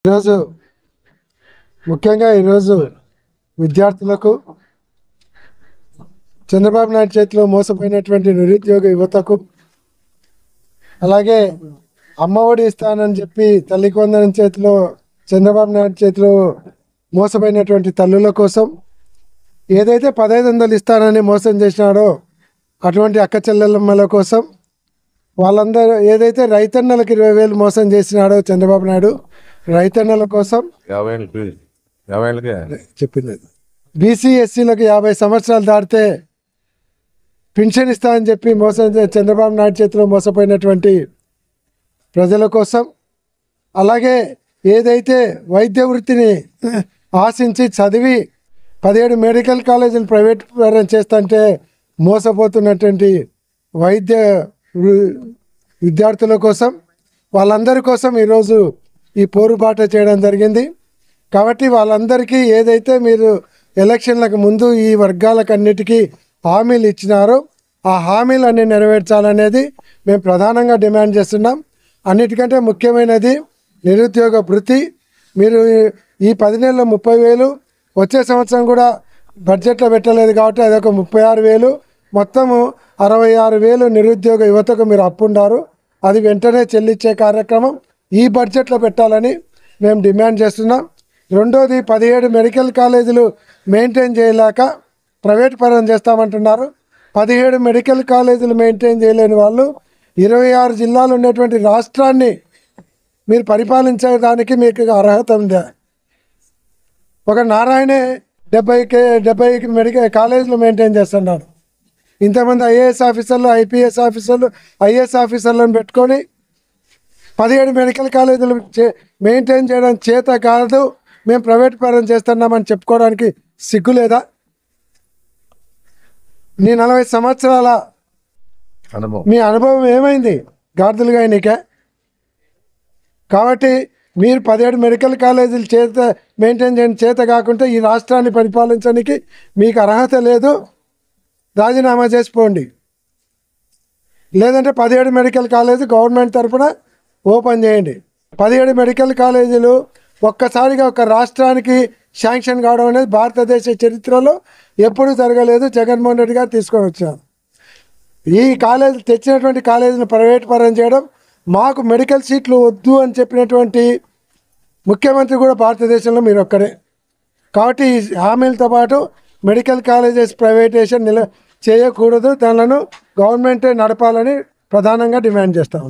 ఈరోజు ముఖ్యంగా ఈరోజు విద్యార్థులకు చంద్రబాబు నాయుడు చేతిలో మోసపోయినటువంటి నిరుద్యోగ యువతకు అలాగే అమ్మఒడి ఇస్తానని చెప్పి తల్లికి వందనం చేతిలో చంద్రబాబు నాయుడు చేతిలో మోసపోయినటువంటి తల్లుల కోసం ఏదైతే 1500 ఇస్తానని మోసం చేసినాడో అటువంటి అక్క చెల్లెమ్మల కోసం వాళ్ళందరూ ఏదైతే రైతన్నలకు 20,000 మోసం చేసినాడో చంద్రబాబు నాయుడు రైతన్నల కోసం చెప్పింది బీసీ ఎస్సీలకు 50 సంవత్సరాలు దాటితే పింఛన్ ఇస్తా అని చెప్పి చంద్రబాబు నాయుడు చేతిలో మోసపోయినటువంటి ప్రజల కోసం అలాగే ఏదైతే వైద్య వృత్తిని ఆశించి చదివి 17 మెడికల్ కాలేజీలు ప్రైవేట్ పరం చేస్తుంటే మోసపోతున్నటువంటి వైద్య విద్యార్థుల కోసం వాళ్ళందరి కోసం ఈరోజు ఈ పోరుబాట చేయడం జరిగింది. కాబట్టి వాళ్ళందరికీ ఏదైతే మీరు ఎలక్షన్లకు ముందు ఈ వర్గాలకన్నిటికీ హామీలు ఇచ్చినారో ఆ హామీలన్నీ నెరవేర్చాలనేది మేము ప్రధానంగా డిమాండ్ చేస్తున్నాం. అన్నిటికంటే ముఖ్యమైనది నిరుద్యోగ భృతి. మీరు ఈ 10 నెలల్లో 30,000 వచ్చే సంవత్సరం కూడా బడ్జెట్లో పెట్టలేదు కాబట్టి అదొక 36,000 మొత్తము 66,000 నిరుద్యోగ యువతకు మీరు అప్పుండారు. అది వెంటనే చెల్లించే కార్యక్రమం ఈ బడ్జెట్లో పెట్టాలని మేము డిమాండ్ చేస్తున్నాం. రెండోది 17 మెడికల్ కాలేజీలు మెయింటైన్ చేయలేక ప్రైవేట్ పరం చేస్తామంటున్నారు. 17 మెడికల్ కాలేజీలు మెయింటైన్ చేయలేని వాళ్ళు 26 జిల్లాలు ఉన్నటువంటి రాష్ట్రాన్ని మీరు పరిపాలించడానికి మీకు అర్హత ఉందా? ఒక నారాయణే 70 మెడికల్ కాలేజీలు మెయింటైన్ చేస్తున్నారు. ఇంతమంది ఐఏఎస్ ఆఫీసర్లు ఐపీఎస్ ఆఫీసర్లు ఐఏఎస్ ఆఫీసర్లను పెట్టుకొని 17 మెడికల్ కాలేజీలు మెయింటైన్ చేయడం చేత కాదు మేము ప్రైవేట్ పరం చేస్తున్నామని చెప్పుకోవడానికి సిగ్గు లేదా? నీ 40 సంవత్సరాల మీ అనుభవం ఏమైంది? గాడిదలుగా నీకే. కాబట్టి మీరు 17 మెడికల్ కాలేజీలు చేత మెయింటైన్ చేయడం చేత కాకుంటే ఈ రాష్ట్రాన్ని పరిపాలించడానికి మీకు అర్హత లేదు, రాజీనామా చేసిపోండి. లేదంటే 17 మెడికల్ కాలేజీ గవర్నమెంట్ తరఫున ఓపెన్ చేయండి. 17 మెడికల్ కాలేజీలు ఒక్కసారిగా ఒక రాష్ట్రానికి శాంక్షన్ కావడం అనేది భారతదేశ చరిత్రలో ఎప్పుడూ జరగలేదు. జగన్మోహన్ రెడ్డి గారు తీసుకొని వచ్చారు. ఈ కాలేజీ తెచ్చినటువంటి కాలేజీని ప్రైవేట్ పరం చేయడం, మాకు మెడికల్ సీట్లు వద్దు అని చెప్పినటువంటి ముఖ్యమంత్రి కూడా భారతదేశంలో మీరు ఒక్కరే. కాబట్టి ఈ హామీలతో పాటు మెడికల్ కాలేజెస్ ప్రైవేటైజేషన్ చేయకూడదు, దానిలను గవర్నమెంటే నడపాలని ప్రధానంగా డిమాండ్ చేస్తాం.